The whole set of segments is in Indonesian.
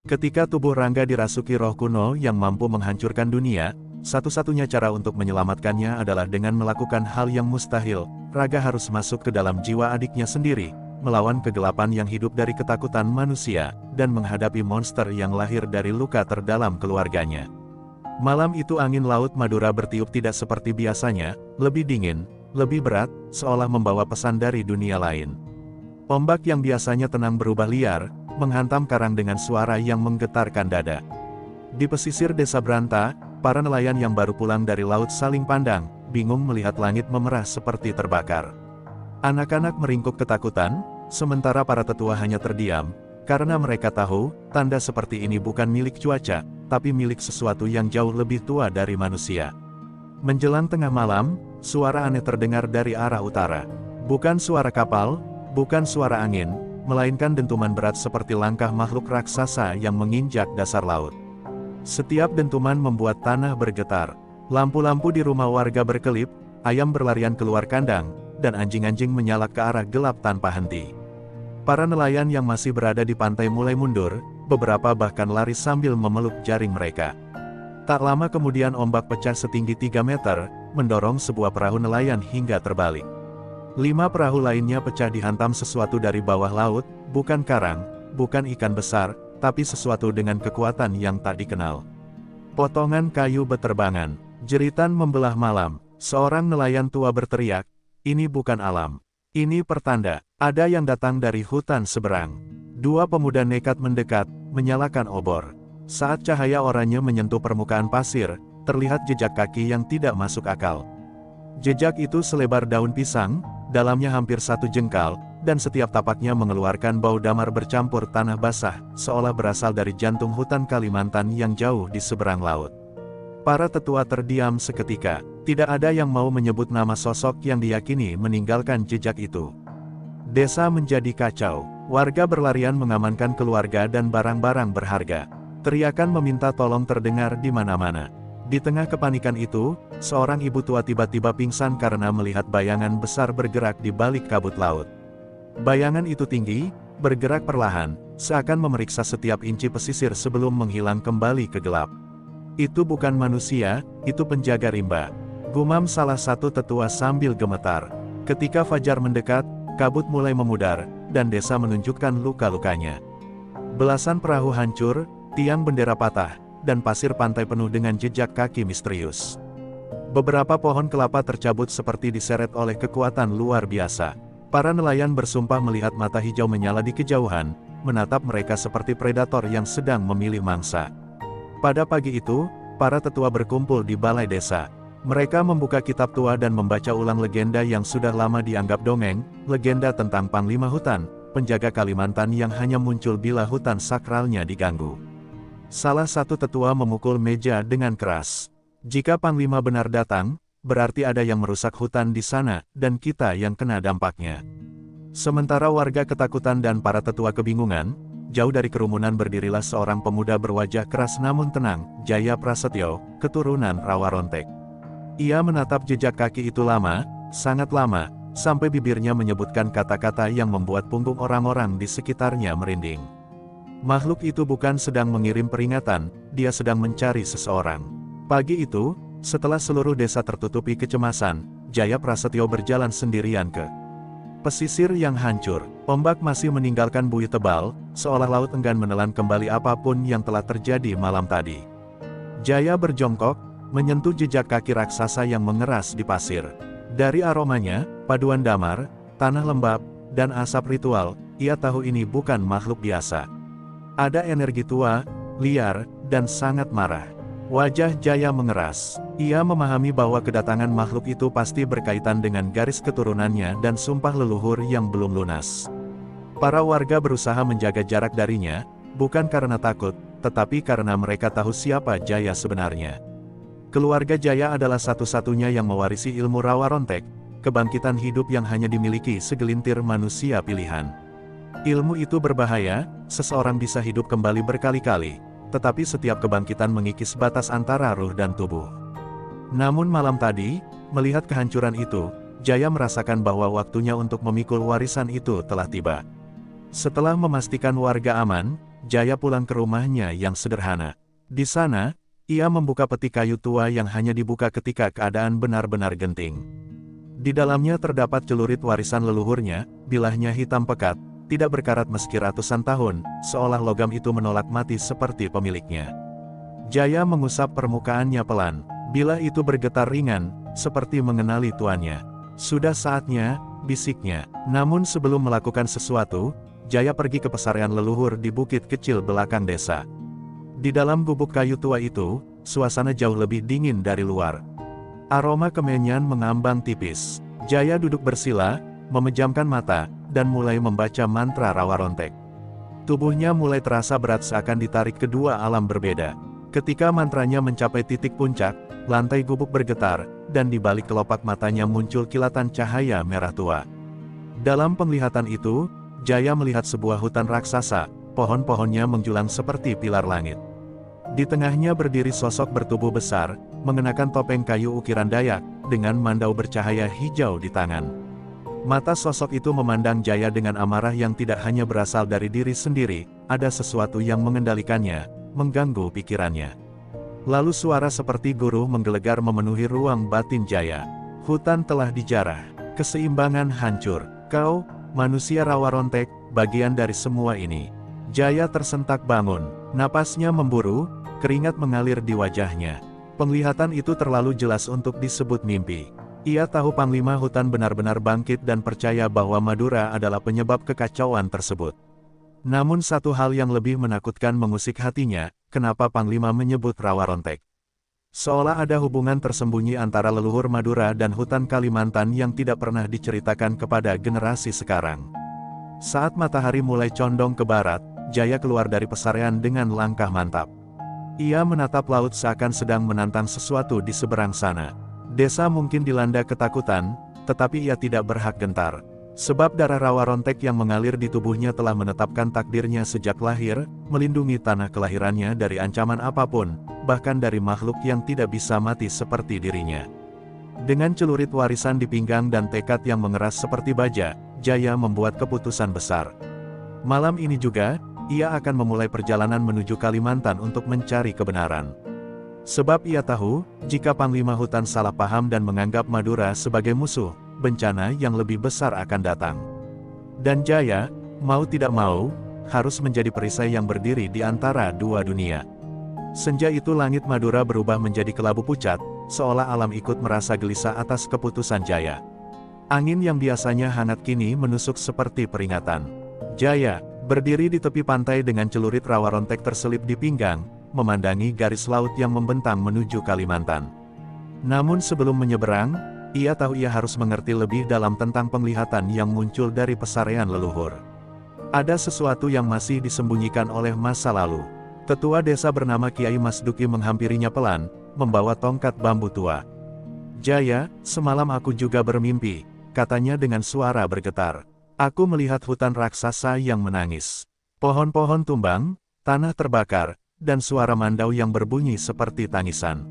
Ketika tubuh Rangga dirasuki roh kuno yang mampu menghancurkan dunia, satu-satunya cara untuk menyelamatkannya adalah dengan melakukan hal yang mustahil. Raga harus masuk ke dalam jiwa adiknya sendiri, melawan kegelapan yang hidup dari ketakutan manusia, dan menghadapi monster yang lahir dari luka terdalam keluarganya. Malam itu angin laut Madura bertiup tidak seperti biasanya, lebih dingin, lebih berat, seolah membawa pesan dari dunia lain. Ombak yang biasanya tenang berubah liar, menghantam karang dengan suara yang menggetarkan dada. Di pesisir desa Branta, para nelayan yang baru pulang dari laut saling pandang, bingung melihat langit memerah seperti terbakar. Anak-anak meringkuk ketakutan, sementara para tetua hanya terdiam, karena mereka tahu, tanda seperti ini bukan milik cuaca, tapi milik sesuatu yang jauh lebih tua dari manusia. Menjelang tengah malam, suara aneh terdengar dari arah utara. Bukan suara kapal, bukan suara angin, melainkan dentuman berat seperti langkah makhluk raksasa yang menginjak dasar laut. Setiap dentuman membuat tanah bergetar. Lampu-lampu di rumah warga berkelip, ayam berlarian keluar kandang, dan anjing-anjing menyalak ke arah gelap tanpa henti. Para nelayan yang masih berada di pantai mulai mundur, beberapa bahkan lari sambil memeluk jaring mereka. Tak lama kemudian ombak pecah setinggi 3 meter, mendorong sebuah perahu nelayan hingga terbalik. 5 perahu lainnya pecah dihantam sesuatu dari bawah laut, bukan karang, bukan ikan besar, tapi sesuatu dengan kekuatan yang tak dikenal. Potongan kayu beterbangan, jeritan membelah malam, seorang nelayan tua berteriak, "Ini bukan alam. Ini pertanda, ada yang datang dari hutan seberang." 2 pemuda nekat mendekat, menyalakan obor. Saat cahaya oranye menyentuh permukaan pasir, terlihat jejak kaki yang tidak masuk akal. Jejak itu selebar daun pisang, dalamnya hampir 1 jengkal, dan setiap tapaknya mengeluarkan bau damar bercampur tanah basah, seolah berasal dari jantung hutan Kalimantan yang jauh di seberang laut. Para tetua terdiam seketika, tidak ada yang mau menyebut nama sosok yang diyakini meninggalkan jejak itu. Desa menjadi kacau, warga berlarian mengamankan keluarga dan barang-barang berharga. Teriakan meminta tolong terdengar di mana-mana. Di tengah kepanikan itu, seorang ibu tua tiba-tiba pingsan karena melihat bayangan besar bergerak di balik kabut laut. Bayangan itu tinggi, bergerak perlahan, seakan memeriksa setiap inci pesisir sebelum menghilang kembali ke gelap. "Itu bukan manusia, itu penjaga rimba," gumam salah satu tetua sambil gemetar. Ketika fajar mendekat, kabut mulai memudar, dan desa menunjukkan luka-lukanya. Belasan perahu hancur, tiang bendera patah, dan pasir pantai penuh dengan jejak kaki misterius. Beberapa pohon kelapa tercabut seperti diseret oleh kekuatan luar biasa. Para nelayan bersumpah melihat mata hijau menyala di kejauhan, menatap mereka seperti predator yang sedang memilih mangsa. Pada pagi itu, para tetua berkumpul di balai desa. Mereka membuka kitab tua dan membaca ulang legenda yang sudah lama dianggap dongeng, legenda tentang Panglima Hutan, penjaga Kalimantan yang hanya muncul bila hutan sakralnya diganggu. Salah satu tetua memukul meja dengan keras. "Jika Panglima benar datang, berarti ada yang merusak hutan di sana, dan kita yang kena dampaknya." Sementara warga ketakutan dan para tetua kebingungan, jauh dari kerumunan berdirilah seorang pemuda berwajah keras namun tenang, Jaya Prasetyo, keturunan Rawarontek. Ia menatap jejak kaki itu lama, sangat lama, sampai bibirnya menyebutkan kata-kata yang membuat punggung orang-orang di sekitarnya merinding. Makhluk itu bukan sedang mengirim peringatan, dia sedang mencari seseorang. Pagi itu, setelah seluruh desa tertutupi kecemasan, Jaya Prasetyo berjalan sendirian ke pesisir yang hancur. Ombak masih meninggalkan buih tebal, seolah laut enggan menelan kembali apapun yang telah terjadi malam tadi. Jaya berjongkok, menyentuh jejak kaki raksasa yang mengeras di pasir. Dari aromanya, paduan damar, tanah lembab, dan asap ritual, ia tahu ini bukan makhluk biasa. Ada energi tua, liar, dan sangat marah. Wajah Jaya mengeras. Ia memahami bahwa kedatangan makhluk itu pasti berkaitan dengan garis keturunannya dan sumpah leluhur yang belum lunas. Para warga berusaha menjaga jarak darinya, bukan karena takut, tetapi karena mereka tahu siapa Jaya sebenarnya. Keluarga Jaya adalah satu-satunya yang mewarisi ilmu Rawarontek, kebangkitan hidup yang hanya dimiliki segelintir manusia pilihan. Ilmu itu berbahaya, seseorang bisa hidup kembali berkali-kali, tetapi setiap kebangkitan mengikis batas antara ruh dan tubuh. Namun malam tadi, melihat kehancuran itu, Jaya merasakan bahwa waktunya untuk memikul warisan itu telah tiba. Setelah memastikan warga aman, Jaya pulang ke rumahnya yang sederhana. Di sana, ia membuka peti kayu tua yang hanya dibuka ketika keadaan benar-benar genting. Di dalamnya terdapat celurit warisan leluhurnya, bilahnya hitam pekat, tidak berkarat meski ratusan tahun, seolah logam itu menolak mati seperti pemiliknya. Jaya mengusap permukaannya pelan, bilah itu bergetar ringan, seperti mengenali tuannya. Sudah saatnya, bisiknya. Namun sebelum melakukan sesuatu, Jaya pergi ke pesarian leluhur di bukit kecil belakang desa. Di dalam gubuk kayu tua itu, suasana jauh lebih dingin dari luar. Aroma kemenyan mengambang tipis. Jaya duduk bersila, memejamkan mata, dan mulai membaca mantra rawa rontek. Tubuhnya mulai terasa berat seakan ditarik kedua alam berbeda. Ketika mantranya mencapai titik puncak, lantai gubuk bergetar, dan di balik kelopak matanya muncul kilatan cahaya merah tua. Dalam penglihatan itu, Jaya melihat sebuah hutan raksasa, pohon-pohonnya menjulang seperti pilar langit. Di tengahnya berdiri sosok bertubuh besar, mengenakan topeng kayu ukiran Dayak, dengan mandau bercahaya hijau di tangan. Mata sosok itu memandang Jaya dengan amarah yang tidak hanya berasal dari diri sendiri, ada sesuatu yang mengendalikannya, mengganggu pikirannya. Lalu suara seperti guru menggelegar memenuhi ruang batin Jaya. Hutan telah dijarah, keseimbangan hancur. Kau, manusia rawa rontek, bagian dari semua ini. Jaya tersentak bangun, napasnya memburu, keringat mengalir di wajahnya. Penglihatan itu terlalu jelas untuk disebut mimpi. Ia tahu Panglima Hutan benar-benar bangkit dan percaya bahwa Madura adalah penyebab kekacauan tersebut. Namun satu hal yang lebih menakutkan mengusik hatinya, kenapa Panglima menyebut rawa rontek. Seolah ada hubungan tersembunyi antara leluhur Madura dan hutan Kalimantan yang tidak pernah diceritakan kepada generasi sekarang. Saat matahari mulai condong ke barat, Jaya keluar dari pesarian dengan langkah mantap. Ia menatap laut seakan sedang menantang sesuatu di seberang sana. Desa mungkin dilanda ketakutan, tetapi ia tidak berhak gentar. Sebab darah rawa rontek yang mengalir di tubuhnya telah menetapkan takdirnya sejak lahir, melindungi tanah kelahirannya dari ancaman apapun, bahkan dari makhluk yang tidak bisa mati seperti dirinya. Dengan celurit warisan di pinggang dan tekad yang mengeras seperti baja, Jaya membuat keputusan besar. Malam ini juga, ia akan memulai perjalanan menuju Kalimantan untuk mencari kebenaran. Sebab ia tahu, jika Panglima Hutan salah paham dan menganggap Madura sebagai musuh, bencana yang lebih besar akan datang. Dan Jaya, mau tidak mau, harus menjadi perisai yang berdiri di antara dua dunia. Senja itu langit Madura berubah menjadi kelabu pucat, seolah alam ikut merasa gelisah atas keputusan Jaya. Angin yang biasanya hangat kini menusuk seperti peringatan. Jaya, berdiri di tepi pantai dengan celurit rawa rontek terselip di pinggang, memandangi garis laut yang membentang menuju Kalimantan. Namun sebelum menyeberang, ia tahu ia harus mengerti lebih dalam tentang penglihatan yang muncul dari pesarian leluhur. Ada sesuatu yang masih disembunyikan oleh masa lalu. Tetua desa bernama Kiai Masduki menghampirinya pelan, membawa tongkat bambu tua. Jaya, semalam aku juga bermimpi, katanya dengan suara bergetar. Aku melihat hutan raksasa yang menangis. Pohon-pohon tumbang, tanah terbakar, dan suara mandau yang berbunyi seperti tangisan.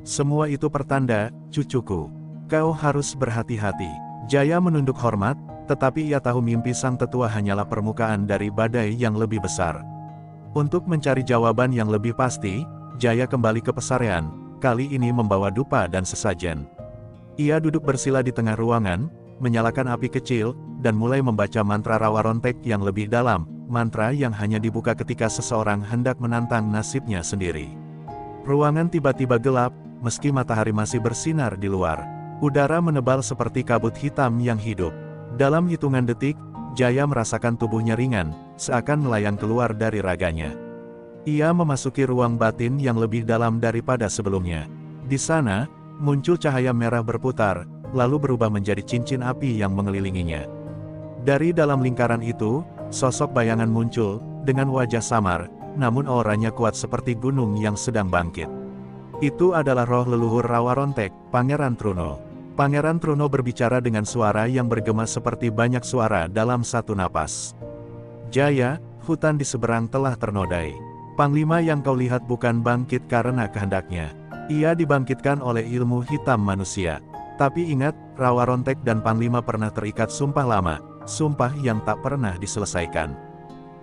Semua itu pertanda, cucuku. Kau harus berhati-hati. Jaya menunduk hormat, tetapi ia tahu mimpi sang tetua hanyalah permukaan dari badai yang lebih besar. Untuk mencari jawaban yang lebih pasti, Jaya kembali ke pesarian, kali ini membawa dupa dan sesajen. Ia duduk bersila di tengah ruangan, menyalakan api kecil, dan mulai membaca mantra rawa rontek yang lebih dalam, mantra yang hanya dibuka ketika seseorang hendak menantang nasibnya sendiri. Ruangan tiba-tiba gelap, meski matahari masih bersinar di luar. Udara menebal seperti kabut hitam yang hidup. Dalam hitungan detik, Jaya merasakan tubuhnya ringan, seakan melayang keluar dari raganya. Ia memasuki ruang batin yang lebih dalam daripada sebelumnya. Di sana, muncul cahaya merah berputar, lalu berubah menjadi cincin api yang mengelilinginya. Dari dalam lingkaran itu, sosok bayangan muncul, dengan wajah samar, namun auranya kuat seperti gunung yang sedang bangkit. Itu adalah roh leluhur rawa rontek, Pangeran Truno. Pangeran Truno berbicara dengan suara yang bergema seperti banyak suara dalam satu napas. Jaya, hutan di seberang telah ternodai. Panglima yang kau lihat bukan bangkit karena kehendaknya. Ia dibangkitkan oleh ilmu hitam manusia. Tapi ingat, rawa rontek dan Panglima pernah terikat sumpah lama, sumpah yang tak pernah diselesaikan.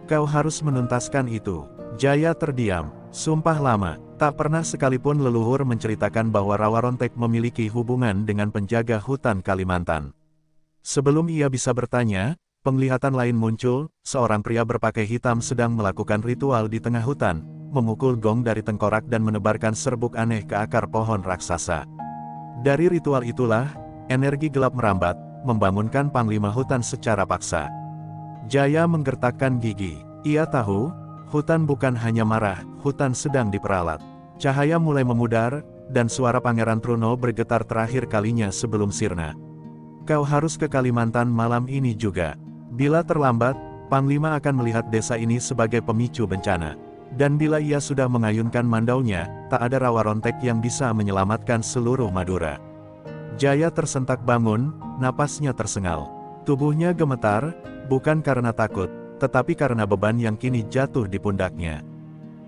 Kau harus menuntaskan itu. Jaya terdiam. Sumpah lama, tak pernah sekalipun leluhur menceritakan bahwa Rawa Rontek memiliki hubungan dengan penjaga hutan Kalimantan. Sebelum ia bisa bertanya, penglihatan lain muncul, seorang pria berpakaian hitam sedang melakukan ritual di tengah hutan, memukul gong dari tengkorak dan menebarkan serbuk aneh ke akar pohon raksasa. Dari ritual itulah, energi gelap merambat, membangunkan Panglima Hutan secara paksa. Jaya menggertakkan gigi. Ia tahu, hutan bukan hanya marah, hutan sedang diperalat. Cahaya mulai memudar, dan suara Pangeran Truno bergetar terakhir kalinya sebelum sirna. Kau harus ke Kalimantan malam ini juga. Bila terlambat, Panglima akan melihat desa ini sebagai pemicu bencana. Dan bila ia sudah mengayunkan mandaunya, tak ada Rawa Rontek yang bisa menyelamatkan seluruh Madura. Jaya tersentak bangun, napasnya tersengal. Tubuhnya gemetar, bukan karena takut, tetapi karena beban yang kini jatuh di pundaknya.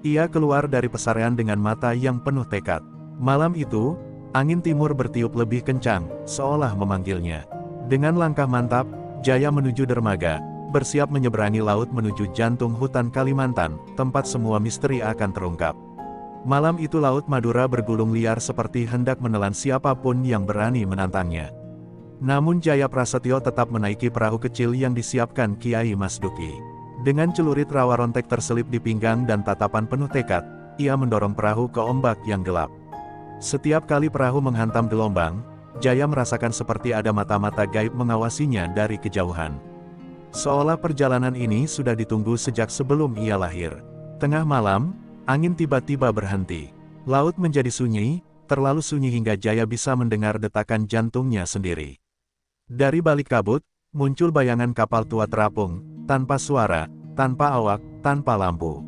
Ia keluar dari pesarean dengan mata yang penuh tekad. Malam itu, angin timur bertiup lebih kencang, seolah memanggilnya. Dengan langkah mantap, Jaya menuju dermaga, bersiap menyeberangi laut menuju jantung hutan Kalimantan, tempat semua misteri akan terungkap. Malam itu Laut Madura bergulung liar seperti hendak menelan siapapun yang berani menantangnya. Namun Jaya Prasetyo tetap menaiki perahu kecil yang disiapkan Kiai Mas Duki. Dengan celurit Rawa Rontek terselip di pinggang dan tatapan penuh tekad, ia mendorong perahu ke ombak yang gelap. Setiap kali perahu menghantam gelombang, Jaya merasakan seperti ada mata-mata gaib mengawasinya dari kejauhan. Seolah perjalanan ini sudah ditunggu sejak sebelum ia lahir. Tengah malam, angin tiba-tiba berhenti. Laut menjadi sunyi, terlalu sunyi hingga Jaya bisa mendengar detakan jantungnya sendiri. Dari balik kabut, muncul bayangan kapal tua terapung, tanpa suara, tanpa awak, tanpa lampu.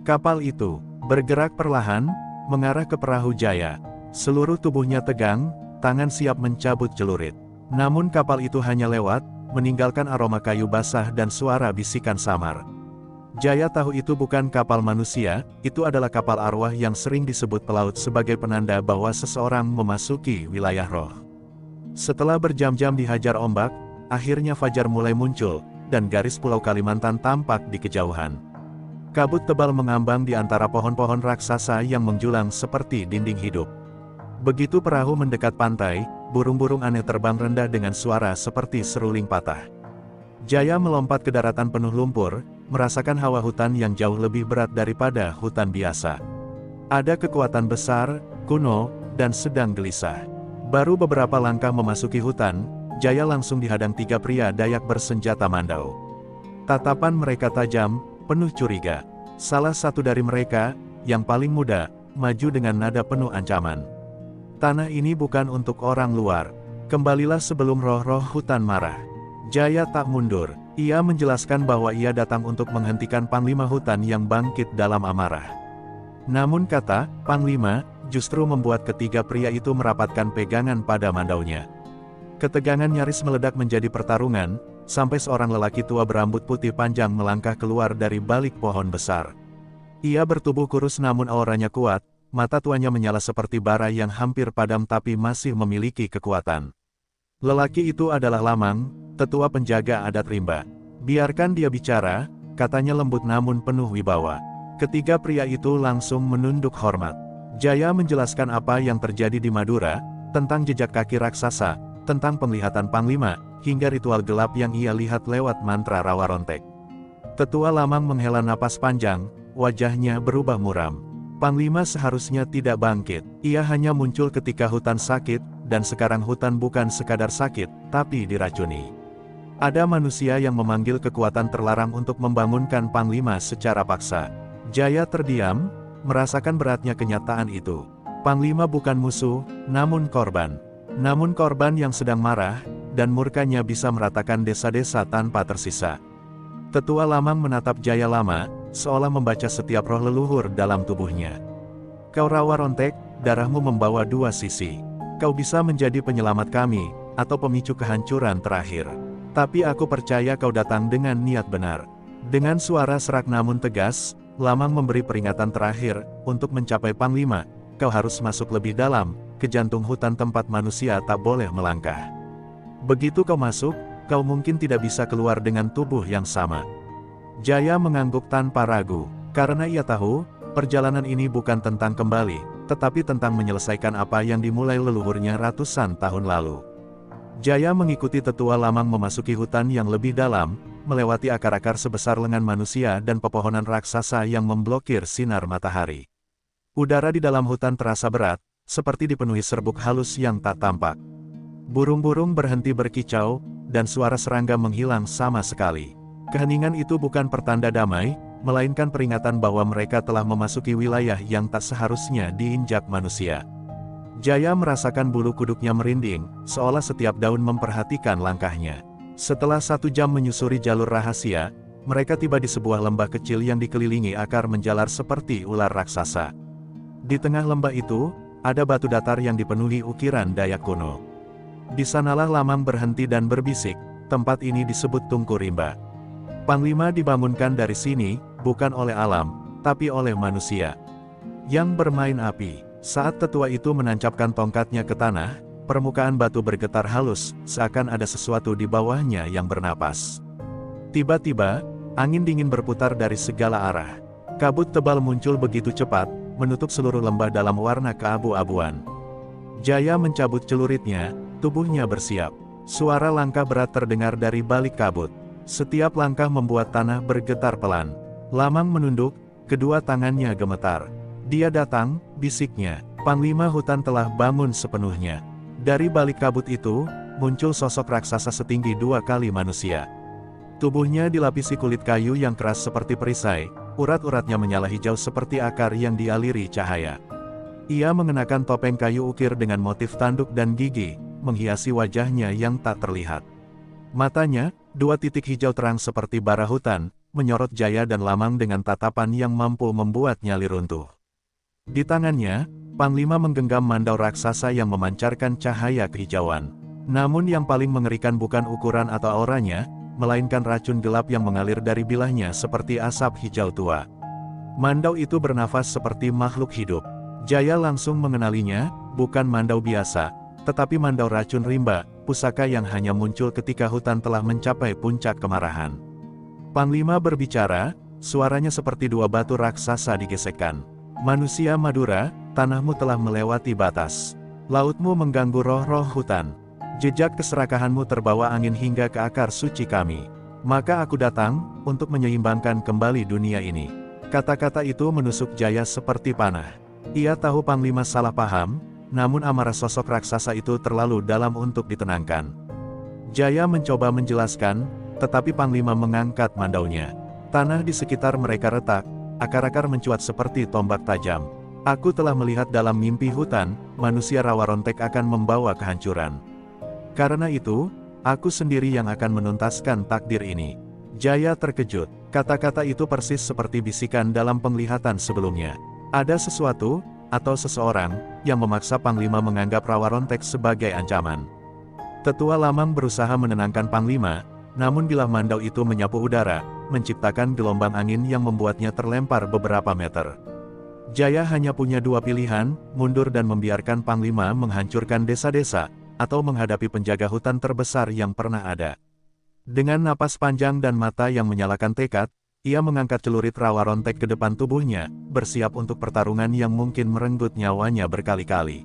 Kapal itu bergerak perlahan, mengarah ke perahu Jaya. Seluruh tubuhnya tegang, tangan siap mencabut celurit. Namun kapal itu hanya lewat, meninggalkan aroma kayu basah dan suara bisikan samar. Jaya tahu itu bukan kapal manusia, itu adalah kapal arwah yang sering disebut pelaut sebagai penanda bahwa seseorang memasuki wilayah roh. Setelah berjam-jam dihajar ombak, akhirnya fajar mulai muncul, dan garis pulau Kalimantan tampak di kejauhan. Kabut tebal mengambang di antara pohon-pohon raksasa yang menjulang seperti dinding hidup. Begitu perahu mendekat pantai, burung-burung aneh terbang rendah dengan suara seperti seruling patah. Jaya melompat ke daratan penuh lumpur, merasakan hawa hutan yang jauh lebih berat daripada hutan biasa. Ada kekuatan besar, kuno, dan sedang gelisah. Baru beberapa langkah memasuki hutan, Jaya langsung dihadang 3 pria Dayak bersenjata mandau. Tatapan mereka tajam, penuh curiga. Salah satu dari mereka, yang paling muda, maju dengan nada penuh ancaman. Tanah ini bukan untuk orang luar. Kembalilah sebelum roh-roh hutan marah. Jaya tak mundur. Ia menjelaskan bahwa ia datang untuk menghentikan Panglima Hutan yang bangkit dalam amarah. Namun kata Panglima justru membuat ketiga pria itu merapatkan pegangan pada mandaunya. Ketegangan nyaris meledak menjadi pertarungan, sampai seorang lelaki tua berambut putih panjang melangkah keluar dari balik pohon besar. Ia bertubuh kurus namun auranya kuat, mata tuanya menyala seperti bara yang hampir padam tapi masih memiliki kekuatan. Lelaki itu adalah Lamang, tetua penjaga adat rimba. Biarkan dia bicara, katanya lembut namun penuh wibawa. Ketiga pria itu langsung menunduk hormat. Jaya menjelaskan apa yang terjadi di Madura, tentang jejak kaki raksasa, tentang penglihatan Panglima, hingga ritual gelap yang ia lihat lewat mantra Rawa Rontek. Tetua Lamang menghela napas panjang, wajahnya berubah muram. Panglima seharusnya tidak bangkit, ia hanya muncul ketika hutan sakit, dan sekarang hutan bukan sekadar sakit, tapi diracuni. Ada manusia yang memanggil kekuatan terlarang untuk membangunkan Panglima secara paksa. Jaya terdiam, merasakan beratnya kenyataan itu. Panglima bukan musuh, namun korban. Namun korban yang sedang marah, dan murkanya bisa meratakan desa-desa tanpa tersisa. Tetua Lamang menatap Jaya lama, seolah membaca setiap roh leluhur dalam tubuhnya. Kau Rawa Rontek, darahmu membawa dua sisi. Kau bisa menjadi penyelamat kami, atau pemicu kehancuran terakhir. Tapi aku percaya kau datang dengan niat benar. Dengan suara serak namun tegas, Lamang memberi peringatan terakhir, untuk mencapai Panglima, kau harus masuk lebih dalam, ke jantung hutan tempat manusia tak boleh melangkah. Begitu kau masuk, kau mungkin tidak bisa keluar dengan tubuh yang sama. Jaya mengangguk tanpa ragu, karena ia tahu, perjalanan ini bukan tentang kembali, tetapi tentang menyelesaikan apa yang dimulai leluhurnya ratusan tahun lalu. Jaya mengikuti tetua Lamang memasuki hutan yang lebih dalam, melewati akar-akar sebesar lengan manusia dan pepohonan raksasa yang memblokir sinar matahari. Udara di dalam hutan terasa berat, seperti dipenuhi serbuk halus yang tak tampak. Burung-burung berhenti berkicau, dan suara serangga menghilang sama sekali. Keheningan itu bukan pertanda damai, melainkan peringatan bahwa mereka telah memasuki wilayah yang tak seharusnya diinjak manusia. Jaya merasakan bulu kuduknya merinding, seolah setiap daun memperhatikan langkahnya. Setelah 1 jam menyusuri jalur rahasia, mereka tiba di sebuah lembah kecil yang dikelilingi akar menjalar seperti ular raksasa. Di tengah lembah itu, ada batu datar yang dipenuhi ukiran Dayak kuno. Di sanalah Lamang berhenti dan berbisik, tempat ini disebut Tungku Rimba. Panglima dibangunkan dari sini, bukan oleh alam, tapi oleh manusia yang bermain api. Saat tetua itu menancapkan tongkatnya ke tanah, permukaan batu bergetar halus, seakan ada sesuatu di bawahnya yang bernapas. Tiba-tiba, angin dingin berputar dari segala arah. Kabut tebal muncul begitu cepat, menutup seluruh lembah dalam warna keabu-abuan. Jaya mencabut celuritnya, tubuhnya bersiap. Suara langkah berat terdengar dari balik kabut. Setiap langkah membuat tanah bergetar pelan. Lamang menunduk, kedua tangannya gemetar. Dia datang, bisiknya. Panglima hutan telah bangun sepenuhnya. Dari balik kabut itu, muncul sosok raksasa setinggi 2 kali manusia. Tubuhnya dilapisi kulit kayu yang keras seperti perisai, urat-uratnya menyala hijau seperti akar yang dialiri cahaya. Ia mengenakan topeng kayu ukir dengan motif tanduk dan gigi, menghiasi wajahnya yang tak terlihat. Matanya, 2 titik hijau terang seperti bara hutan, menyorot Jaya dan Lamang dengan tatapan yang mampu membuat nyali runtuh. Di tangannya, Panglima menggenggam mandau raksasa yang memancarkan cahaya kehijauan. Namun yang paling mengerikan bukan ukuran atau auranya, melainkan racun gelap yang mengalir dari bilahnya seperti asap hijau tua. Mandau itu bernafas seperti makhluk hidup. Jaya langsung mengenalinya, bukan mandau biasa, tetapi mandau racun rimba, pusaka yang hanya muncul ketika hutan telah mencapai puncak kemarahan. Panglima berbicara, suaranya seperti 2 batu raksasa digesekkan. Manusia Madura, tanahmu telah melewati batas. Lautmu mengganggu roh-roh hutan. Jejak keserakahanmu terbawa angin hingga ke akar suci kami. Maka aku datang, untuk menyeimbangkan kembali dunia ini. Kata-kata itu menusuk Jaya seperti panah. Ia tahu Panglima salah paham, namun amarah sosok raksasa itu terlalu dalam untuk ditenangkan. Jaya mencoba menjelaskan, tetapi Panglima mengangkat mandaunya. Tanah di sekitar mereka retak, akar-akar mencuat seperti tombak tajam. Aku telah melihat dalam mimpi hutan, manusia rawa rontek akan membawa kehancuran. Karena itu, aku sendiri yang akan menuntaskan takdir ini. Jaya terkejut, kata-kata itu persis seperti bisikan dalam penglihatan sebelumnya. Ada sesuatu, atau seseorang, yang memaksa Panglima menganggap rawa rontek sebagai ancaman. Tetua Lamang berusaha menenangkan Panglima, namun bilah mandau itu menyapu udara, menciptakan gelombang angin yang membuatnya terlempar beberapa meter. Jaya hanya punya 2 pilihan, mundur dan membiarkan Panglima menghancurkan desa-desa, atau menghadapi penjaga hutan terbesar yang pernah ada. Dengan napas panjang dan mata yang menyalakan tekad, ia mengangkat celurit rawa rontek ke depan tubuhnya, bersiap untuk pertarungan yang mungkin merenggut nyawanya berkali-kali.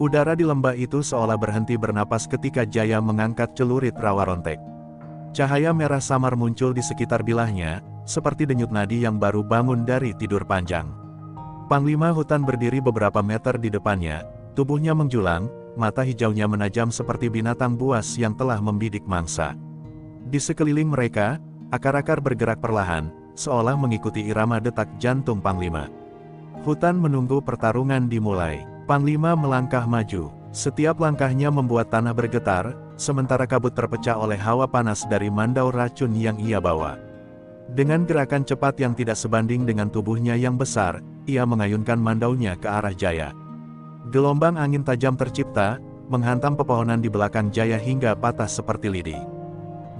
Udara di lembah itu seolah berhenti bernapas ketika Jaya mengangkat celurit rawa rontek. Cahaya merah samar muncul di sekitar bilahnya, seperti denyut nadi yang baru bangun dari tidur panjang. Panglima hutan berdiri beberapa meter di depannya, tubuhnya menjulang, mata hijaunya menajam seperti binatang buas yang telah membidik mangsa. Di sekeliling mereka, akar-akar bergerak perlahan, seolah mengikuti irama detak jantung Panglima. Hutan menunggu pertarungan dimulai. Panglima melangkah maju. Setiap langkahnya membuat tanah bergetar, sementara kabut terpecah oleh hawa panas dari mandau racun yang ia bawa. Dengan gerakan cepat yang tidak sebanding dengan tubuhnya yang besar, ia mengayunkan mandaunya ke arah Jaya. Gelombang angin tajam tercipta, menghantam pepohonan di belakang Jaya hingga patah seperti lidi.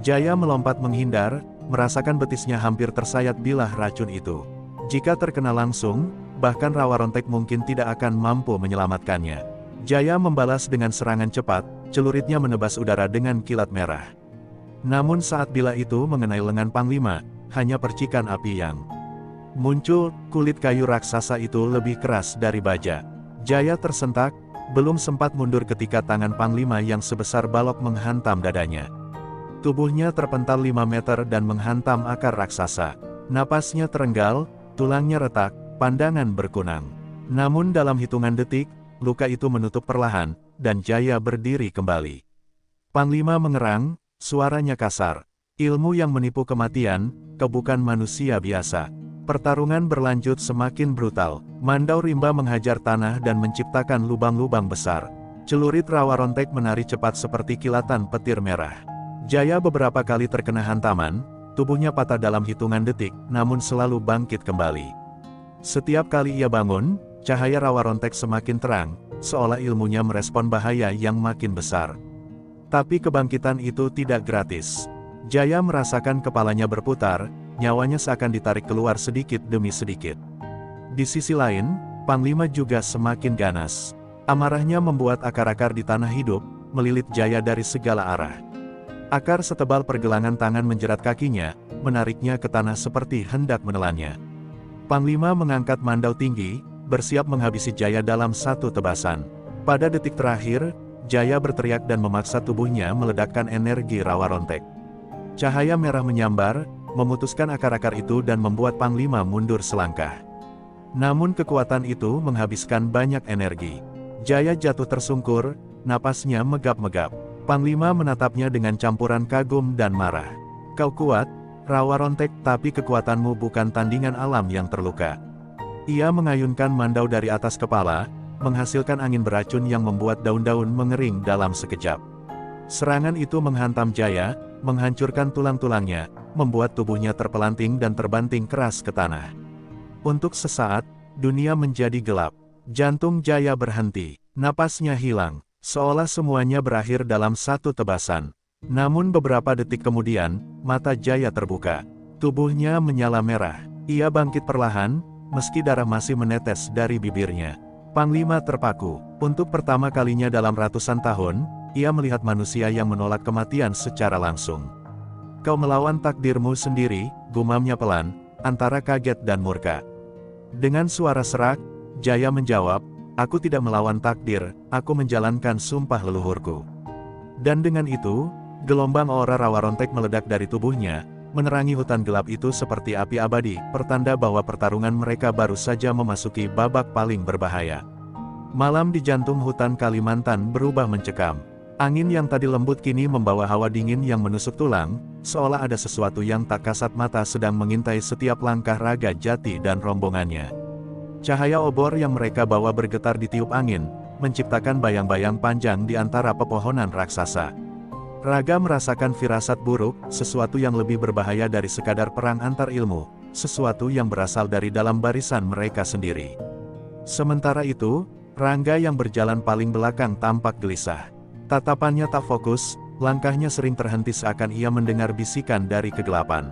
Jaya melompat menghindar, merasakan betisnya hampir tersayat bilah racun itu. Jika terkena langsung, bahkan rawa rontek mungkin tidak akan mampu menyelamatkannya. Jaya membalas dengan serangan cepat, celuritnya menebas udara dengan kilat merah. Namun saat bilah itu mengenai lengan Panglima, hanya percikan api yang muncul. Kulit kayu raksasa itu lebih keras dari baja. Jaya tersentak, belum sempat mundur ketika tangan Panglima yang sebesar balok menghantam dadanya. Tubuhnya terpental 5 meter dan menghantam akar raksasa. Napasnya terenggal, tulangnya retak, pandangan berkunang. Namun dalam hitungan detik, luka itu menutup perlahan, dan Jaya berdiri kembali. Panglima mengerang, suaranya kasar. Ilmu yang menipu kematian, kau bukan manusia biasa. Pertarungan berlanjut semakin brutal. Mandau rimba menghajar tanah dan menciptakan lubang-lubang besar. Celurit rawa rontek menari cepat seperti kilatan petir merah. Jaya beberapa kali terkena hantaman, tubuhnya patah dalam hitungan detik, namun selalu bangkit kembali. Setiap kali ia bangun, cahaya rawa rontek semakin terang, seolah ilmunya merespon bahaya yang makin besar. Tapi kebangkitan itu tidak gratis. Jaya merasakan kepalanya berputar, nyawanya seakan ditarik keluar sedikit demi sedikit. Di sisi lain, Panglima juga semakin ganas. Amarahnya membuat akar-akar di tanah hidup, melilit Jaya dari segala arah. Akar setebal pergelangan tangan menjerat kakinya, menariknya ke tanah seperti hendak menelannya. Panglima mengangkat mandau tinggi, bersiap menghabisi Jaya dalam satu tebasan. Pada detik terakhir, Jaya berteriak dan memaksa tubuhnya meledakkan energi rawa rontek. Cahaya merah menyambar, memutuskan akar-akar itu dan membuat Panglima mundur selangkah. Namun kekuatan itu menghabiskan banyak energi. Jaya jatuh tersungkur, napasnya megap-megap. Panglima menatapnya dengan campuran kagum dan marah. Kau kuat, rawa rontek, tapi kekuatanmu bukan tandingan alam yang terluka. Ia mengayunkan mandau dari atas kepala, menghasilkan angin beracun yang membuat daun-daun mengering dalam sekejap. Serangan itu menghantam Jaya, menghancurkan tulang-tulangnya, membuat tubuhnya terpelanting dan terbanting keras ke tanah. Untuk sesaat, dunia menjadi gelap. Jantung Jaya berhenti, napasnya hilang. Seolah semuanya berakhir dalam satu tebasan. Namun beberapa detik kemudian, mata Jaya terbuka. Tubuhnya menyala merah. Ia bangkit perlahan, meski darah masih menetes dari bibirnya. Panglima terpaku. Untuk pertama kalinya dalam ratusan tahun, ia melihat manusia yang menolak kematian secara langsung. Kau melawan takdirmu sendiri, gumamnya pelan, antara kaget dan murka. Dengan suara serak, Jaya menjawab, aku tidak melawan takdir, aku menjalankan sumpah leluhurku. Dan dengan itu, gelombang aura rawa rontek meledak dari tubuhnya, menerangi hutan gelap itu seperti api abadi, pertanda bahwa pertarungan mereka baru saja memasuki babak paling berbahaya. Malam di jantung hutan Kalimantan berubah mencekam. Angin yang tadi lembut kini membawa hawa dingin yang menusuk tulang, seolah ada sesuatu yang tak kasat mata sedang mengintai setiap langkah Raga Jati dan rombongannya. Cahaya obor yang mereka bawa bergetar ditiup angin, menciptakan bayang-bayang panjang di antara pepohonan raksasa. Raga merasakan firasat buruk, sesuatu yang lebih berbahaya dari sekadar perang antar ilmu, sesuatu yang berasal dari dalam barisan mereka sendiri. Sementara itu, Rangga yang berjalan paling belakang tampak gelisah. Tatapannya tak fokus, langkahnya sering terhenti seakan ia mendengar bisikan dari kegelapan.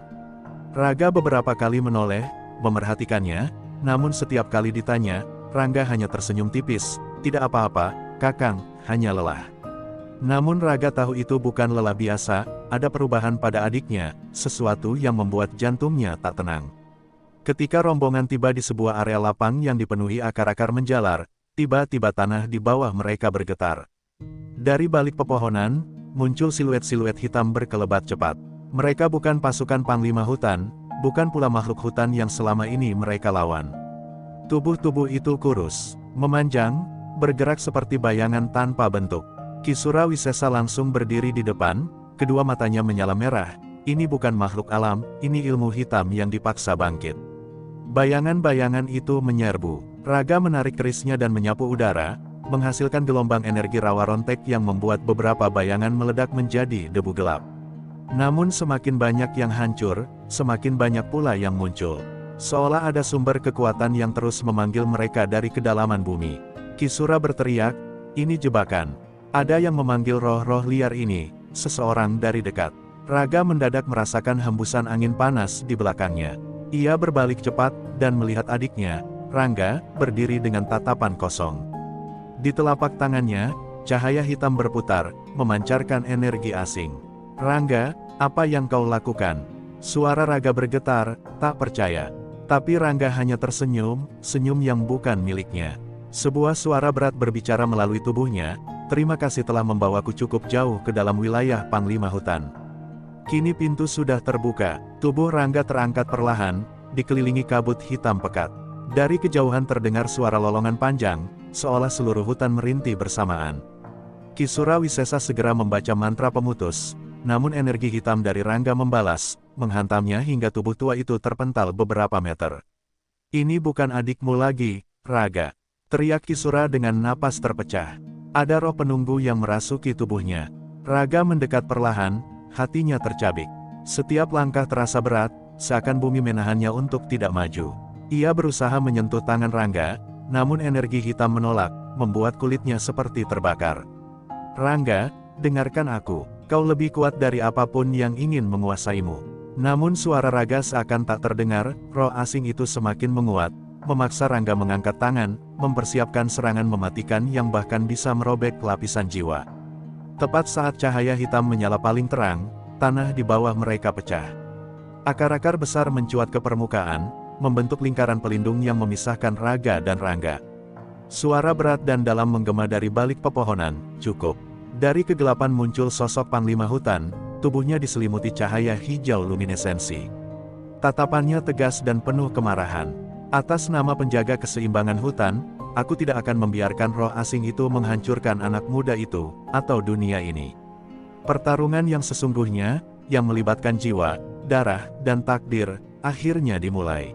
Raga beberapa kali menoleh, memerhatikannya, namun setiap kali ditanya, Rangga hanya tersenyum tipis, tidak apa-apa, Kakang, hanya lelah. Namun Raga tahu itu bukan lelah biasa, ada perubahan pada adiknya, sesuatu yang membuat jantungnya tak tenang. Ketika rombongan tiba di sebuah area lapang yang dipenuhi akar-akar menjalar, tiba-tiba tanah di bawah mereka bergetar. Dari balik pepohonan, muncul siluet-siluet hitam berkelebat cepat. Mereka bukan pasukan Panglima Hutan, bukan pula makhluk hutan yang selama ini mereka lawan. Tubuh-tubuh itu kurus, memanjang, bergerak seperti bayangan tanpa bentuk. Ki Surawisesa langsung berdiri di depan, kedua matanya menyala merah. Ini bukan makhluk alam, ini ilmu hitam yang dipaksa bangkit. Bayangan-bayangan itu menyerbu. Raga menarik kerisnya dan menyapu udara, menghasilkan gelombang energi rawa rontek yang membuat beberapa bayangan meledak menjadi debu gelap. Namun semakin banyak yang hancur, semakin banyak pula yang muncul. Seolah ada sumber kekuatan yang terus memanggil mereka dari kedalaman bumi. Ki Sura berteriak, ini jebakan. Ada yang memanggil roh-roh liar ini, seseorang dari dekat. Raga mendadak merasakan hembusan angin panas di belakangnya. Ia berbalik cepat, dan melihat adiknya, Rangga, berdiri dengan tatapan kosong. Di telapak tangannya, cahaya hitam berputar, memancarkan energi asing. Rangga, apa yang kau lakukan? Suara Rangga bergetar, tak percaya. Tapi Rangga hanya tersenyum, senyum yang bukan miliknya. Sebuah suara berat berbicara melalui tubuhnya, "Terima kasih telah membawaku cukup jauh ke dalam wilayah Panglima Hutan." Kini pintu sudah terbuka, tubuh Rangga terangkat perlahan, dikelilingi kabut hitam pekat. Dari kejauhan terdengar suara lolongan panjang, seolah seluruh hutan merintih bersamaan. Ki Surawisesa segera membaca mantra pemutus, namun energi hitam dari Rangga membalas, menghantamnya hingga tubuh tua itu terpental beberapa meter. "Ini bukan adikmu lagi, Rangga," teriak Ki Sura dengan napas terpecah. Ada roh penunggu yang merasuki tubuhnya. Rangga mendekat perlahan, hatinya tercabik. Setiap langkah terasa berat, seakan bumi menahannya untuk tidak maju. Ia berusaha menyentuh tangan Rangga, namun energi hitam menolak, membuat kulitnya seperti terbakar. "Rangga, dengarkan aku, kau lebih kuat dari apapun yang ingin menguasaimu." Namun suara Rangga seakan tak terdengar, roh asing itu semakin menguat, memaksa Rangga mengangkat tangan, mempersiapkan serangan mematikan yang bahkan bisa merobek lapisan jiwa. Tepat saat cahaya hitam menyala paling terang, tanah di bawah mereka pecah. Akar-akar besar mencuat ke permukaan, membentuk lingkaran pelindung yang memisahkan Rangga dan Rangga. Suara berat dan dalam menggema dari balik pepohonan, "Cukup." Dari kegelapan muncul sosok Panglima Hutan, tubuhnya diselimuti cahaya hijau luminesensi. Tatapannya tegas dan penuh kemarahan. "Atas nama penjaga keseimbangan hutan, aku tidak akan membiarkan roh asing itu menghancurkan anak muda itu, atau dunia ini." Pertarungan yang sesungguhnya, yang melibatkan jiwa, darah, dan takdir, akhirnya dimulai.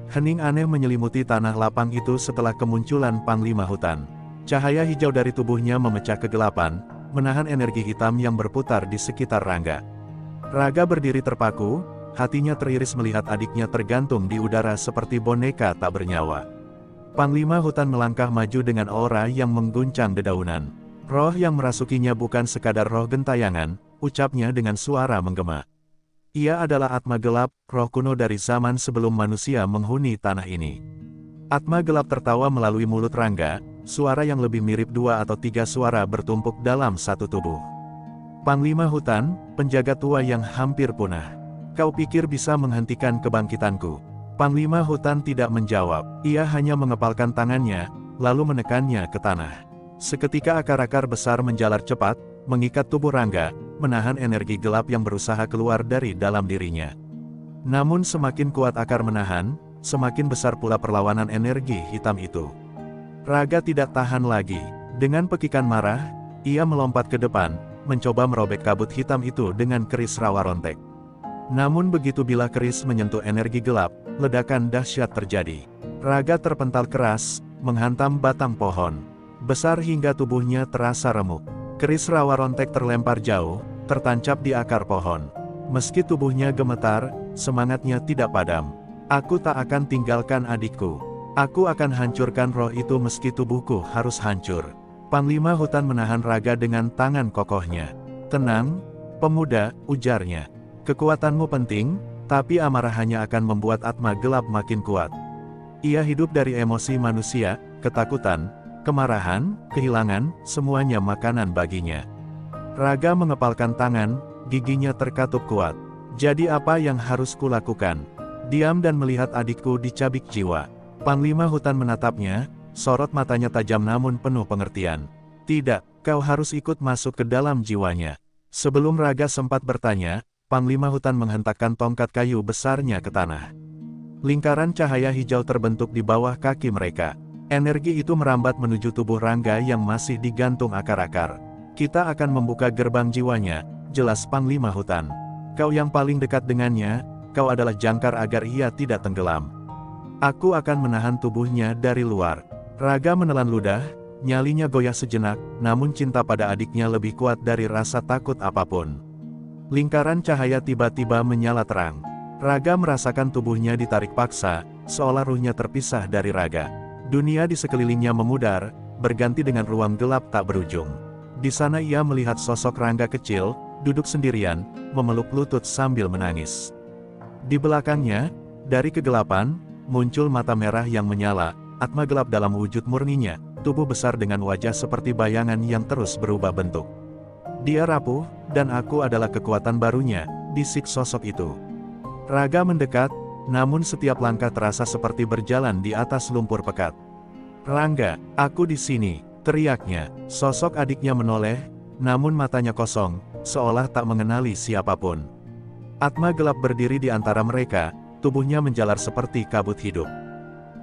Hening aneh menyelimuti tanah lapang itu setelah kemunculan Panglima Hutan. Cahaya hijau dari tubuhnya memecah kegelapan, menahan energi hitam yang berputar di sekitar Rangga. Rangga berdiri terpaku, hatinya teriris melihat adiknya tergantung di udara seperti boneka tak bernyawa. Panglima Hutan melangkah maju dengan aura yang mengguncang dedaunan. "Roh yang merasukinya bukan sekadar roh gentayangan," ucapnya dengan suara menggema. "Ia adalah Atma Gelap, roh kuno dari zaman sebelum manusia menghuni tanah ini." Atma Gelap tertawa melalui mulut Rangga, suara yang lebih mirip 2 atau 3 suara bertumpuk dalam satu tubuh. "Panglima Hutan, penjaga tua yang hampir punah. Kau pikir bisa menghentikan kebangkitanku?" Panglima Hutan tidak menjawab, ia hanya mengepalkan tangannya, lalu menekannya ke tanah. Seketika akar-akar besar menjalar cepat, mengikat tubuh Rangga, menahan energi gelap yang berusaha keluar dari dalam dirinya. Namun semakin kuat akar menahan, semakin besar pula perlawanan energi hitam itu. Rangga tidak tahan lagi. Dengan pekikan marah, ia melompat ke depan, mencoba merobek kabut hitam itu dengan keris rawa rontek. Namun begitu bila keris menyentuh energi gelap, ledakan dahsyat terjadi. Rangga terpental keras, menghantam batang pohon. Besar hingga tubuhnya terasa remuk. Keris rawa rontek terlempar jauh, tertancap di akar pohon. Meski tubuhnya gemetar, semangatnya tidak padam. "Aku tak akan tinggalkan adikku. Aku akan hancurkan roh itu meski tubuhku harus hancur." Panglima Hutan menahan Rangga dengan tangan kokohnya. "Tenang, pemuda," ujarnya. "Kekuatanmu penting, tapi amarah hanya akan membuat Atma Gelap makin kuat." Ia hidup dari emosi manusia, ketakutan, kemarahan, kehilangan, semuanya makanan baginya. Rangga mengepalkan tangan, giginya terkatup kuat. "Jadi apa yang harus kulakukan? Diam dan melihat adikku dicabik jiwa." Panglima Hutan menatapnya, sorot matanya tajam namun penuh pengertian. "Tidak, kau harus ikut masuk ke dalam jiwanya." Sebelum Rangga sempat bertanya, Panglima Hutan menghentakkan tongkat kayu besarnya ke tanah. Lingkaran cahaya hijau terbentuk di bawah kaki mereka. Energi itu merambat menuju tubuh Rangga yang masih digantung akar-akar. "Kita akan membuka gerbang jiwanya," jelas Panglima Hutan. "Kau yang paling dekat dengannya, kau adalah jangkar agar ia tidak tenggelam. Aku akan menahan tubuhnya dari luar." Rangga menelan ludah, nyalinya goyah sejenak, namun cinta pada adiknya lebih kuat dari rasa takut apapun. Lingkaran cahaya tiba-tiba menyala terang. Rangga merasakan tubuhnya ditarik paksa, seolah ruhnya terpisah dari Rangga. Dunia di sekelilingnya memudar, berganti dengan ruang gelap tak berujung. Di sana ia melihat sosok Rangga kecil, duduk sendirian, memeluk lutut sambil menangis. Di belakangnya, dari kegelapan, muncul mata merah yang menyala, Atma Gelap dalam wujud murninya, tubuh besar dengan wajah seperti bayangan yang terus berubah bentuk. "Dia rapuh, dan aku adalah kekuatan barunya," bisik sosok itu. Raga mendekat, namun setiap langkah terasa seperti berjalan di atas lumpur pekat. "Rangga, aku di sini," teriaknya. Sosok adiknya menoleh, namun matanya kosong, seolah tak mengenali siapapun. Atma gelap berdiri di antara mereka, tubuhnya menjalar seperti kabut hidup.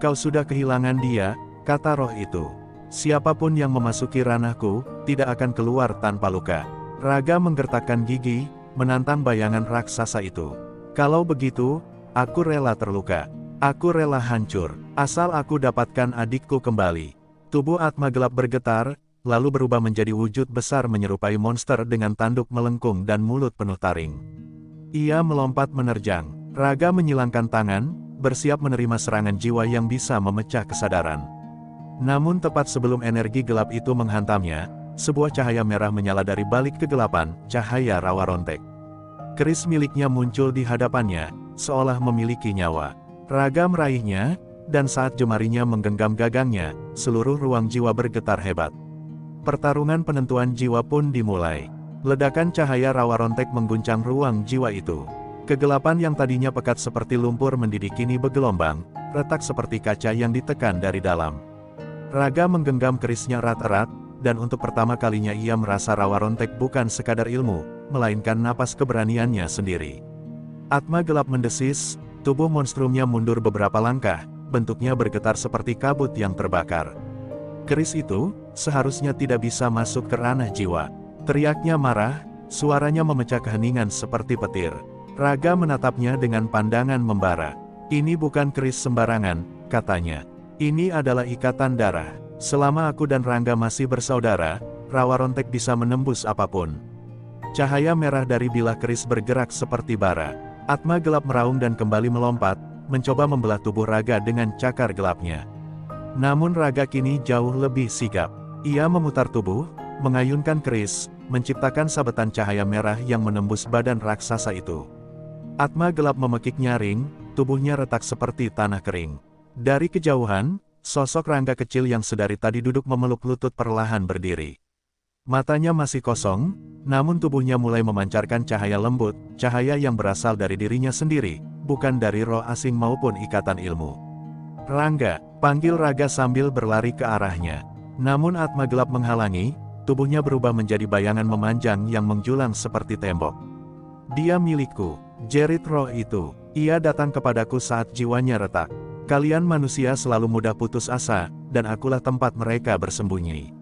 "Kau sudah kehilangan dia," kata roh itu. "Siapapun yang memasuki ranahku, tidak akan keluar tanpa luka." Raga menggertakkan gigi, menantang bayangan raksasa itu. "Kalau begitu, aku rela terluka. Aku rela hancur, asal aku dapatkan adikku kembali." Tubuh Atma gelap bergetar, lalu berubah menjadi wujud besar menyerupai monster dengan tanduk melengkung dan mulut penuh taring. Ia melompat menerjang. Raga menyilangkan tangan, bersiap menerima serangan jiwa yang bisa memecah kesadaran. Namun tepat sebelum energi gelap itu menghantamnya, sebuah cahaya merah menyala dari balik kegelapan, cahaya rawa rontek. Keris miliknya muncul di hadapannya, seolah memiliki nyawa. Raga meraihnya, dan saat jemarinya menggenggam gagangnya, seluruh ruang jiwa bergetar hebat. Pertarungan penentuan jiwa pun dimulai. Ledakan cahaya rawa rontek mengguncang ruang jiwa itu. Kegelapan yang tadinya pekat seperti lumpur mendidih kini bergelombang, retak seperti kaca yang ditekan dari dalam. Raga menggenggam kerisnya erat-erat, dan untuk pertama kalinya ia merasa rawa rontek bukan sekadar ilmu, melainkan napas keberaniannya sendiri. Atma gelap mendesis, tubuh monstrumnya mundur beberapa langkah, bentuknya bergetar seperti kabut yang terbakar. Keris itu, seharusnya tidak bisa masuk ke ranah jiwa. Teriaknya marah, suaranya memecah keheningan seperti petir. Raga menatapnya dengan pandangan membara. "Ini bukan keris sembarangan," katanya. "Ini adalah ikatan darah. Selama aku dan Rangga masih bersaudara, rawa rontek bisa menembus apapun." Cahaya merah dari bilah keris bergerak seperti bara. Atma gelap meraung dan kembali melompat, mencoba membelah tubuh Raga dengan cakar gelapnya. Namun Raga kini jauh lebih sigap. Ia memutar tubuh, mengayunkan keris, menciptakan sabetan cahaya merah yang menembus badan raksasa itu. Atma gelap memekik nyaring, tubuhnya retak seperti tanah kering. Dari kejauhan, sosok Rangga kecil yang sedari tadi duduk memeluk lutut perlahan berdiri. Matanya masih kosong, namun tubuhnya mulai memancarkan cahaya lembut, cahaya yang berasal dari dirinya sendiri, bukan dari roh asing maupun ikatan ilmu. "Rangga," panggil Raga sambil berlari ke arahnya. Namun Atma gelap menghalangi, tubuhnya berubah menjadi bayangan memanjang yang menjulang seperti tembok. "Dia milikku," jerit roh itu. "Ia datang kepadaku saat jiwanya retak. Kalian manusia selalu mudah putus asa, dan akulah tempat mereka bersembunyi."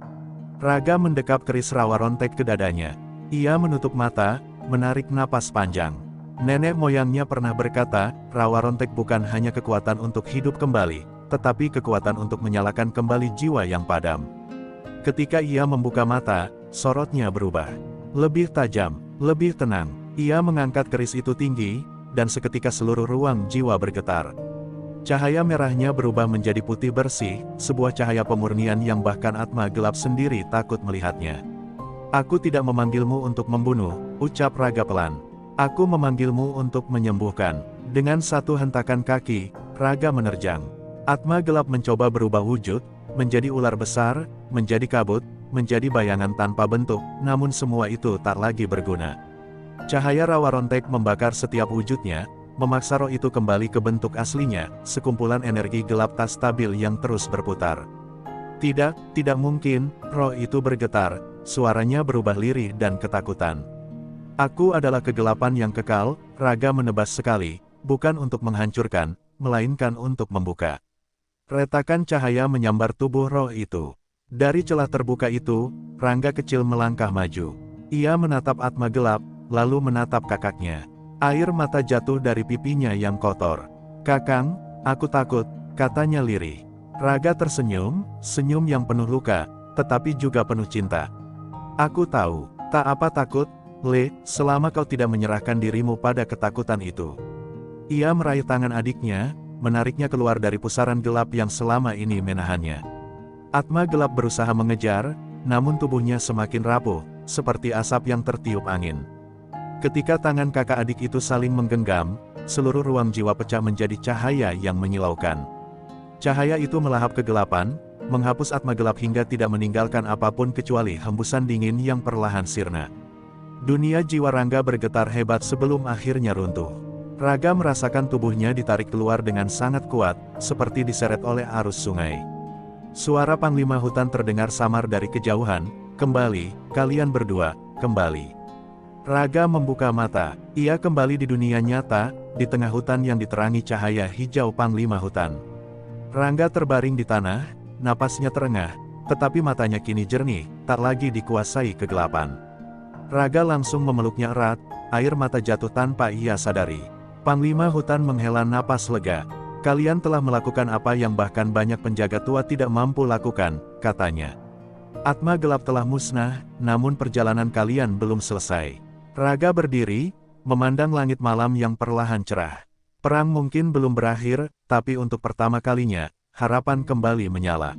Raga mendekap keris rawa rontek ke dadanya. Ia menutup mata, menarik napas panjang. Nenek moyangnya pernah berkata, rawa rontek bukan hanya kekuatan untuk hidup kembali, tetapi kekuatan untuk menyalakan kembali jiwa yang padam. Ketika ia membuka mata, sorotnya berubah. Lebih tajam, lebih tenang. Ia mengangkat keris itu tinggi, dan seketika seluruh ruang jiwa bergetar. Cahaya merahnya berubah menjadi putih bersih, sebuah cahaya pemurnian yang bahkan Atma gelap sendiri takut melihatnya. "Aku tidak memanggilmu untuk membunuh," ucap Raga pelan. "Aku memanggilmu untuk menyembuhkan." Dengan satu hentakan kaki, Raga menerjang. Atma gelap mencoba berubah wujud, menjadi ular besar, menjadi kabut, menjadi bayangan tanpa bentuk, namun semua itu tak lagi berguna. Cahaya rawa rontek membakar setiap wujudnya, memaksa roh itu kembali ke bentuk aslinya, sekumpulan energi gelap tak stabil yang terus berputar. "Tidak, tidak mungkin," roh itu bergetar, suaranya berubah lirih dan ketakutan. "Aku adalah kegelapan yang kekal," Raga menebas sekali, "bukan untuk menghancurkan, melainkan untuk membuka." Retakan cahaya menyambar tubuh roh itu. Dari celah terbuka itu, Rangga kecil melangkah maju. Ia menatap Atma gelap, lalu menatap kakaknya. Air mata jatuh dari pipinya yang kotor. "Kakang, aku takut," katanya lirih. Raga tersenyum, senyum yang penuh luka, tetapi juga penuh cinta. "Aku tahu, tak apa takut, Le, selama kau tidak menyerahkan dirimu pada ketakutan itu." Ia meraih tangan adiknya, menariknya keluar dari pusaran gelap yang selama ini menahannya. Atma gelap berusaha mengejar, namun tubuhnya semakin rapuh, seperti asap yang tertiup angin. Ketika tangan kakak adik itu saling menggenggam, seluruh ruang jiwa pecah menjadi cahaya yang menyilaukan. Cahaya itu melahap kegelapan, menghapus Atma gelap hingga tidak meninggalkan apapun kecuali hembusan dingin yang perlahan sirna. Dunia jiwa Rangga bergetar hebat sebelum akhirnya runtuh. Raga merasakan tubuhnya ditarik keluar dengan sangat kuat, seperti diseret oleh arus sungai. Suara Panglima Hutan terdengar samar dari kejauhan, "Kembali, kalian berdua, kembali." Raga membuka mata, ia kembali di dunia nyata, di tengah hutan yang diterangi cahaya hijau Panglima Hutan. Rangga terbaring di tanah, napasnya terengah, tetapi matanya kini jernih, tak lagi dikuasai kegelapan. Raga langsung memeluknya erat, air mata jatuh tanpa ia sadari. Panglima Hutan menghela napas lega. "Kalian telah melakukan apa yang bahkan banyak penjaga tua tidak mampu lakukan," katanya. "Atma gelap telah musnah, namun perjalanan kalian belum selesai." Raga berdiri, memandang langit malam yang perlahan cerah. Perang mungkin belum berakhir, tapi untuk pertama kalinya, harapan kembali menyala.